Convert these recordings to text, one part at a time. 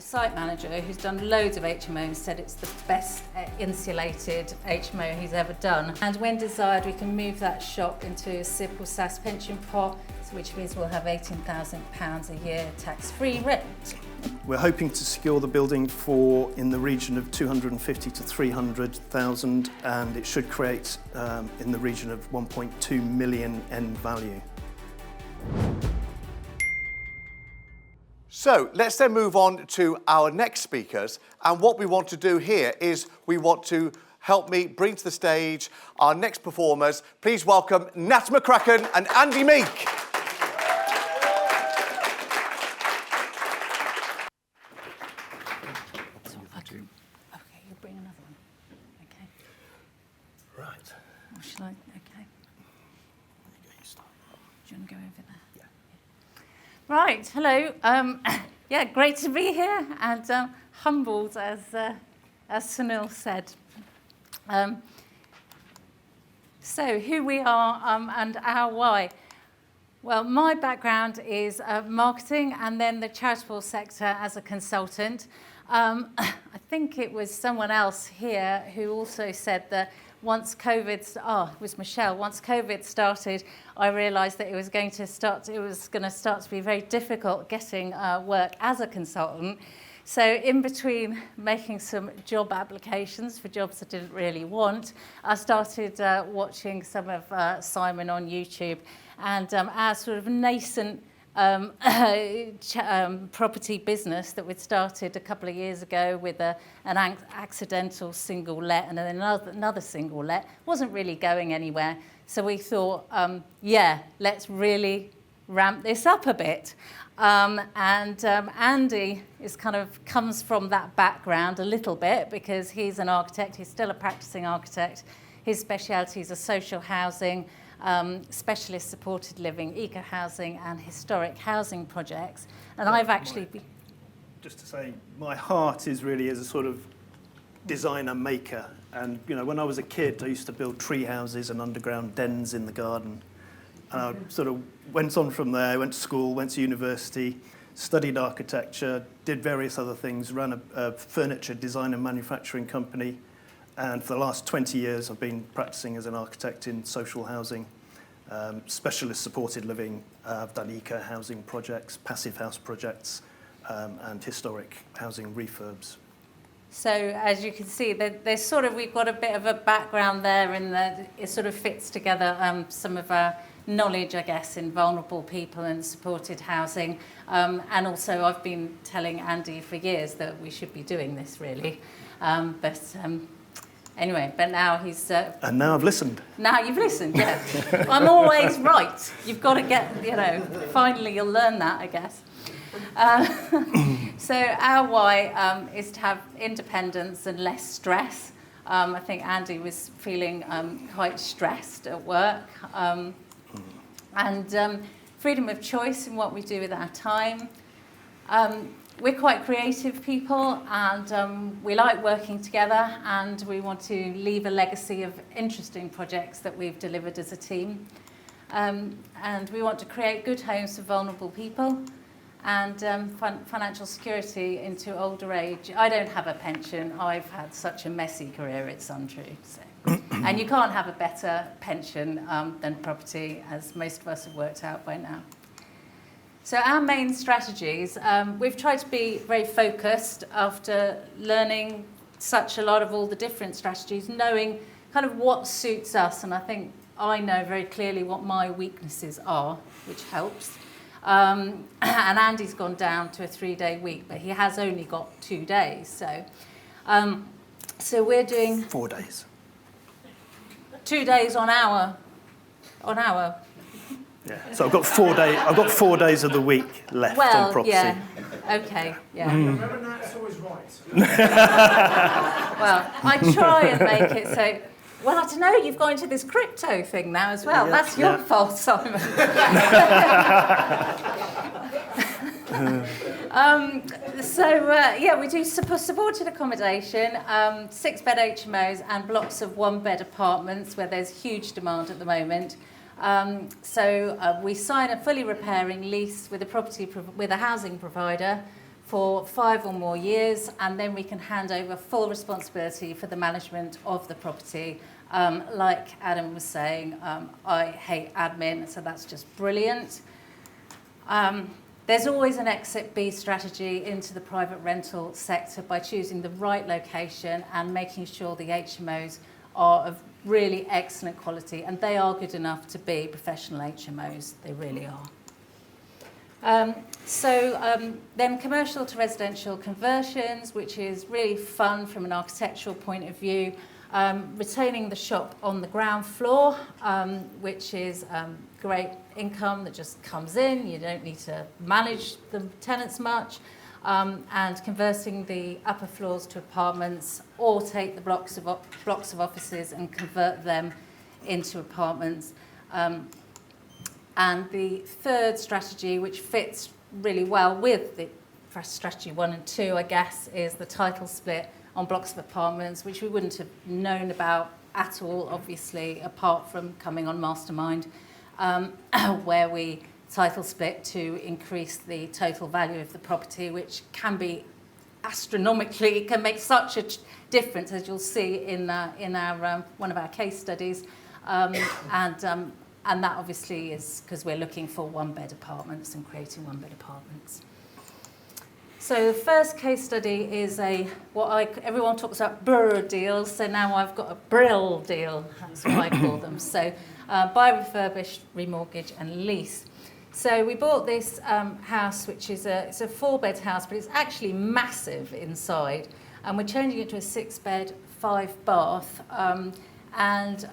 the site manager, who's done loads of HMOs, said it's the best insulated HMO he's ever done. And when desired, we can move that shop into a simple SAS pension pot, which means we'll have £18,000 a year tax-free rent. We're hoping to secure the building for in the region of 250 to 300,000, and it should create in the region of 1.2 million end value. So let's then move on to our next speakers, and what we want to do here is we want to help me bring to the stage our next performers. Please welcome Nat McCracken and Andy Meek. Okay, you'll bring another one. Okay. Right. Or shall I? Okay. You start. Do you want to go over there? Yeah. Right. Hello. Yeah, great to be here, and humbled, as Sunil said. So who we are and our why. Well, my background is marketing and then the charitable sector as a consultant. I think it was someone else here who also said that once COVID, it was Michelle, once COVID started, I realised that it was going to start to be very difficult getting work as a consultant. So in between making some job applications for jobs I didn't really want, I started watching some of Simon on YouTube, and our sort of nascent property business that we'd started a couple of years ago with an accidental single let and then another single let wasn't really going anywhere. So we thought, let's really ramp this up a bit. Andy comes from that background a little bit because he's an architect. He's still a practicing architect. His specialities are social housing, specialist supported living, eco-housing and historic housing projects. And I've actually been... Just to say, my heart is really as a sort of designer maker. And, you know, when I was a kid, I used to build tree houses and underground dens in the garden. And I sort of went on from there, went to school, went to university, studied architecture, did various other things, ran a furniture design and manufacturing company. And for the last 20 years, I've been practicing as an architect in social housing, specialist supported living. I've done eco-housing projects, passive house projects, and historic housing refurbs. So as you can see, we've got a bit of a background there in that it sort of fits together some of our knowledge, I guess, in vulnerable people and supported housing. And also I've been telling Andy for years that we should be doing this really. Anyway, but now he's... and now I've listened. Now you've listened, yeah. I'm always right. You've got to get, finally you'll learn that, I guess. So our why is to have independence and less stress. I think Andy was feeling quite stressed at work. And freedom of choice in what we do with our time. We're quite creative people, and we like working together, and we want to leave a legacy of interesting projects that we've delivered as a team. And we want to create good homes for vulnerable people and financial security into older age. I don't have a pension. I've had such a messy career, it's untrue. So. And you can't have a better pension than property, as most of us have worked out by now. So our main strategies, we've tried to be very focused after learning such a lot of all the different strategies, knowing kind of what suits us. And I think I know very clearly what my weaknesses are, which helps. And Andy's gone down to a 3-day week, but he has only got 2 days. So we're doing 4 days. 2 days on our. Yeah. So I've got 4 days of the week left on property. Yeah. Okay. Yeah. Remember, Nat's always right. Well, I try and make it so. Well, I don't know. You've gone into this crypto thing now as well. Yeah, That's your fault, Simon. We do supported accommodation, 6-bed HMOs and blocks of 1-bed apartments where there's huge demand at the moment. We sign a fully repairing lease with a housing provider for 5 or more years, and then we can hand over full responsibility for the management of the property. Like Adam was saying, I hate admin, so that's just brilliant. There's always an exit B strategy into the private rental sector by choosing the right location and making sure the HMOs are of really excellent quality, and they are good enough to be professional HMOs. They really are. Then commercial to residential conversions, which is really fun from an architectural point of view. Retaining the shop on the ground floor, which is great income that just comes in. You don't need to manage the tenants much. And converting the upper floors to apartments, or take the blocks of offices and convert them into apartments. And the third strategy, which fits really well with the strategy 1 and 2, I guess, is the title split on blocks of apartments, which we wouldn't have known about at all, obviously, apart from coming on Mastermind, where we title split to increase the total value of the property, which can be astronomically, it can make such a difference, as you'll see in our one of our case studies. And that obviously is because we're looking for 1-bed apartments and creating 1-bed apartments. So the first case study is everyone talks about BRRL deals, so now I've got a BRRL deal, that's what I call them. So buy, refurbish, remortgage and lease. So we bought this house, which is it's a 4-bed house, but it's actually massive inside, and we're changing it to a 6-bed, 5-bath, and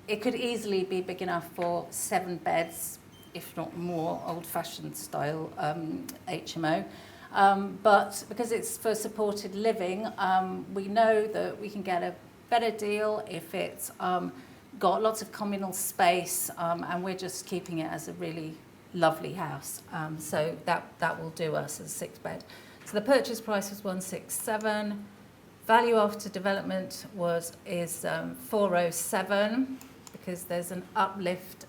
it could easily be big enough for 7 beds, if not more, old-fashioned style HMO. But because it's for supported living, we know that we can get a better deal if it's got lots of communal space, and we're just keeping it as a really lovely house. So that will do us as a 6-bed. So the purchase price was 167. Value after development is 407, because there's an uplift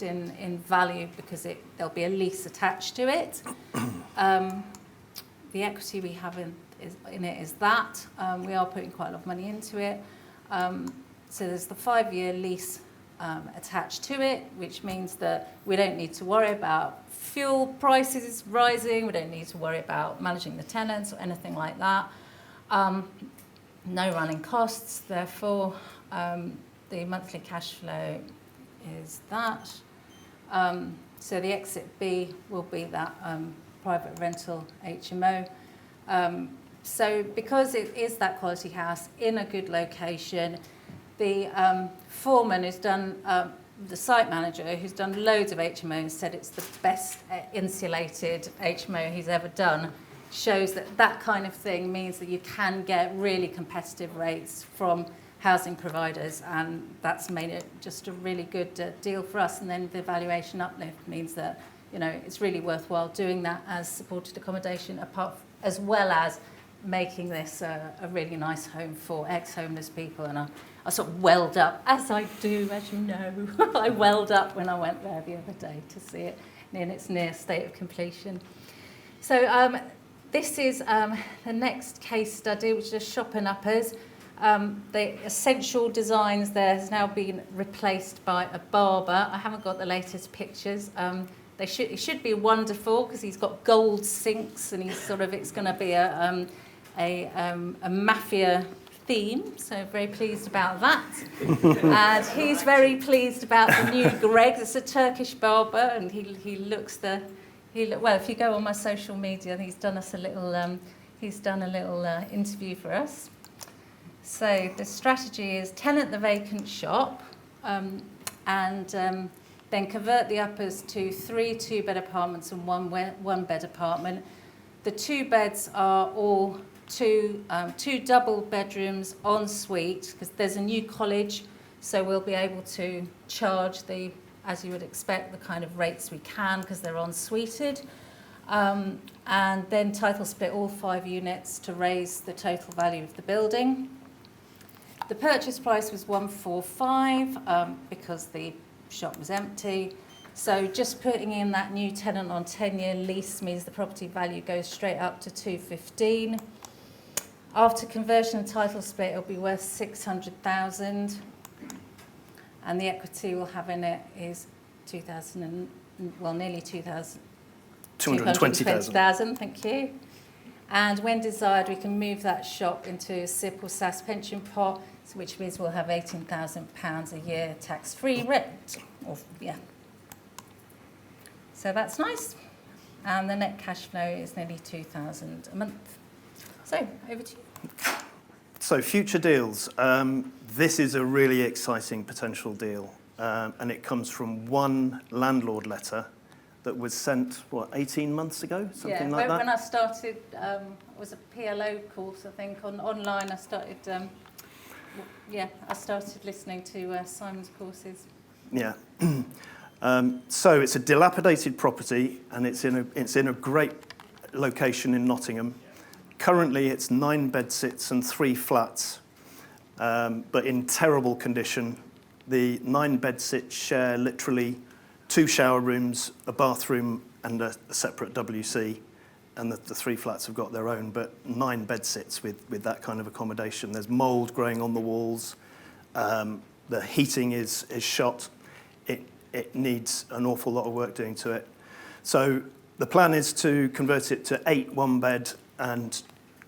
in value because there'll be a lease attached to it. The equity we have in it is that. We are putting quite a lot of money into it. So there's the 5-year lease attached to it, which means that we don't need to worry about fuel prices rising, we don't need to worry about managing the tenants or anything like that. No running costs, therefore the monthly cash flow is that. So the exit B will be that private rental HMO. So because it is that quality house in a good location, the foreman who's done, the site manager who's done loads of HMOs, said it's the best insulated HMO he's ever done, shows that kind of thing means that you can get really competitive rates from housing providers, and that's made it just a really good deal for us. And then the valuation uplift means that, you know, it's really worthwhile doing that as supported accommodation, as well as making this a really nice home for ex-homeless people. And I sort of welled up, as I do, as you know. I welled up when I went there the other day to see it in its near state of completion. So this is the next case study, which is Shop and Uppers. The essential designs there has now been replaced by a barber. I haven't got the latest pictures. It should be wonderful because he's got gold sinks, and it's going to be a mafia theme. So very pleased about that. And he's very pleased about the new Greg. It's a Turkish barber, and he looks well. If you go on my social media, he's done us a little interview for us. So the strategy is tenant the vacant shop, and then convert the uppers to 3 2-bed apartments and 1 1-bed apartment. The 2 beds are all two double bedrooms en suite, because there's a new college, so we'll be able to charge as you would expect, the kind of rates we can because they're en suited. And then title split all 5 units to raise the total value of the building. The purchase price was 145 because the shop was empty. So just putting in that new tenant on 10-year lease means the property value goes straight up to 215. After conversion and title split, it'll be worth 600,000, and the equity we'll have in it is nearly 220,000. Thank you. And when desired, we can move that shop into a SIP or SAS pension pot, which means we'll have £18,000 a year tax-free rent. So that's nice. And the net cash flow is nearly 2,000 a month. So, over to you. So, future deals. This is a really exciting potential deal. And it comes from one landlord letter that was sent, 18 months ago? Something like that? When I started, it was a PLO course, I think, online. I started, I started listening to Simon's courses. Yeah. So it's a dilapidated property, and it's in a great location in Nottingham. Currently, it's 9 bedsits and 3 flats, but in terrible condition. The 9 bedsits share literally 2 shower rooms, a bathroom, and a separate WC, and the 3 flats have got their own, but 9 bedsits with that kind of accommodation. There's mould growing on the walls. The heating is shot. It needs an awful lot of work doing to it. So the plan is to convert it to 8 1-bed and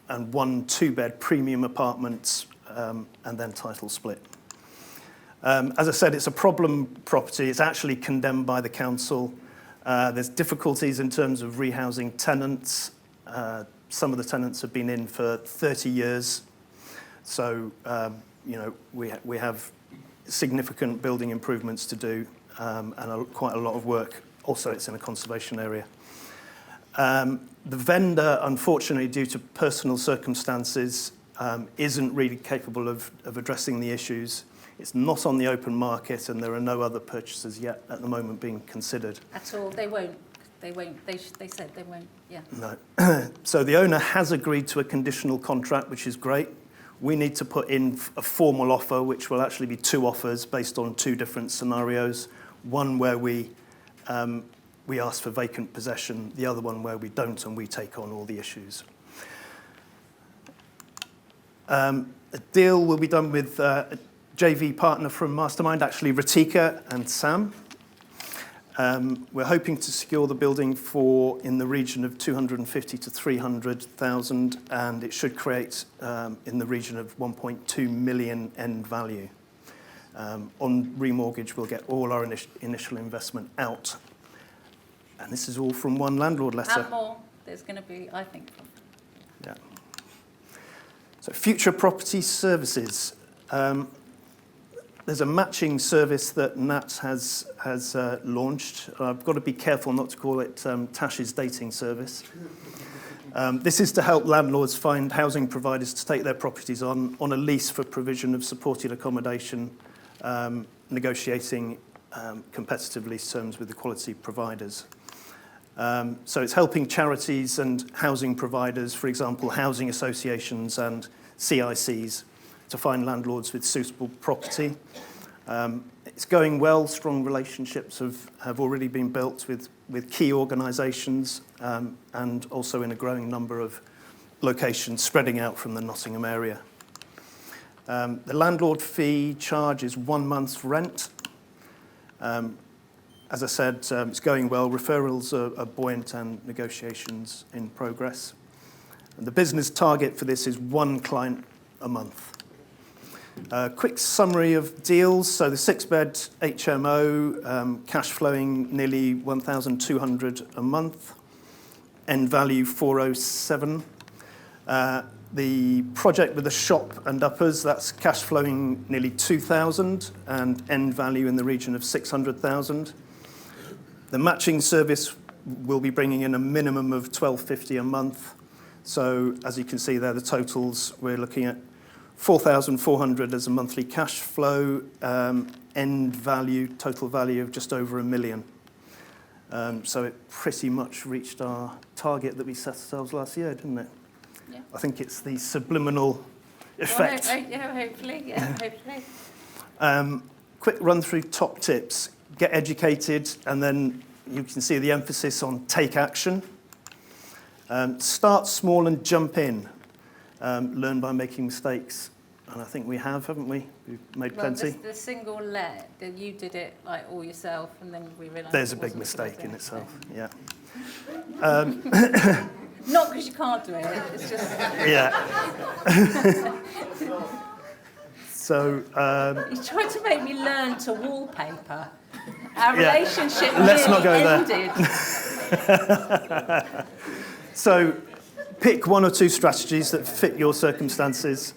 1 2-bed premium apartments, and then title split. As I said, it's a problem property. It's actually condemned by the council. There's difficulties in terms of rehousing tenants. Some of the tenants have been in for 30 years. So, we have significant building improvements to do, and quite a lot of work. Also, it's in a conservation area. The vendor, unfortunately, due to personal circumstances, isn't really capable of addressing the issues. It's not on the open market, and there are no other purchasers yet at the moment being considered. At all? They won't. They said they won't, yeah. No. So the owner has agreed to a conditional contract, which is great. We need to put in a formal offer, which will actually be 2 offers based on 2 different scenarios. One where we ask for vacant possession, the other one where we don't and we take on all the issues. A deal will be done with a JV partner from Mastermind, actually Ratika and Sam. We're hoping to secure the building for in the region of 250 to 300,000, and it should create in the region of 1.2 million end value. On remortgage, we'll get all our initial investment out. And this is all from one landlord letter. And more. There's going to be, I think. Yeah. So future property services. There's a matching service that Nat has launched. I've got to be careful not to call it Tash's dating service. This is to help landlords find housing providers to take their properties on a lease for provision of supported accommodation, negotiating competitive lease terms with the quality providers. So it's helping charities and housing providers, for example, housing associations and CICs, to find landlords with suitable property. It's going well. Strong relationships have already been built with key organisations, and also in a growing number of locations spreading out from the Nottingham area. The landlord fee charge is 1 month's rent. As I said, it's going well. Referrals are buoyant and negotiations in progress. And the business target for this is 1 client a month. Quick summary of deals. So the 6-bed HMO, cash flowing nearly 1,200 a month. End value 407. The project with the shop and uppers, that's cash flowing nearly 2,000 and end value in the region of 600,000. The matching service will be bringing in a minimum of 1,250 a month. So as you can see there, the totals, we're looking at 4,400 as a monthly cash flow, end value, total value of just over £1 million. So it pretty much reached our target that we set ourselves last year, didn't it? Yeah. I think it's the subliminal effect. Well, hopefully, yeah, hopefully. Quick run through top tips. get educated, and then you can see the emphasis on take action. Start small and jump in. Learn by making mistakes. And I think we have, haven't we? We've made plenty. Well, the single let, that you did it like all yourself, and then we realised There's a big mistake in itself, yeah. Not because you can't do it, it's just... Yeah. So... You tried to make me learn to wallpaper. Our Yeah. relationship Let's not nearly go there. ended. So pick one or two strategies that fit your circumstances,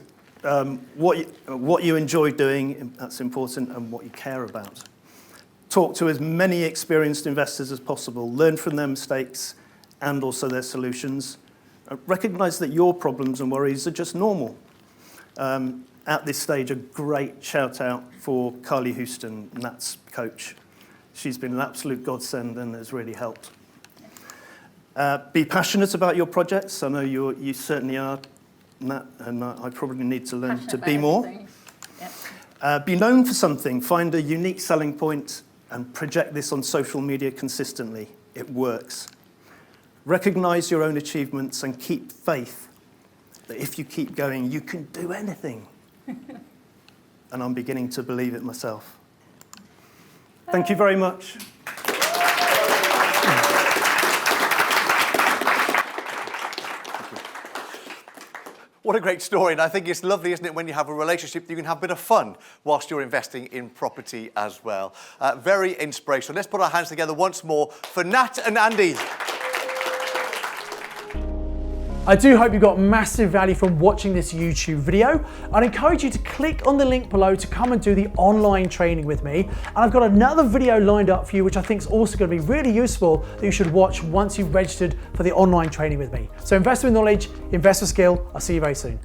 what you enjoy doing, that's important, and what you care about. Talk to as many experienced investors as possible. Learn from their mistakes and also their solutions. Recognise that your problems and worries are just normal. At this stage, a great shout out for Carly Houston, Nat's coach. She's been an absolute godsend and has really helped. Be passionate about your projects. I know you certainly are, Nat, and I probably need to learn to be more. Yep. Be known for something. Find a unique selling point and project this on social media consistently. It works. Recognise your own achievements and keep faith that if you keep going, you can do anything. And I'm beginning to believe it myself. Thank you very much. What a great story, and I think it's lovely, isn't it, when you have a relationship, you can have a bit of fun whilst you're investing in property as well. Very inspirational. Let's put our hands together once more for Nat and Andy. I do hope you got massive value from watching this YouTube video. I'd encourage you to click on the link below to come and do the online training with me. And I've got another video lined up for you, which I think is also going to be really useful that you should watch once you've registered for the online training with me. So invest with knowledge, invest with skill. I'll see you very soon.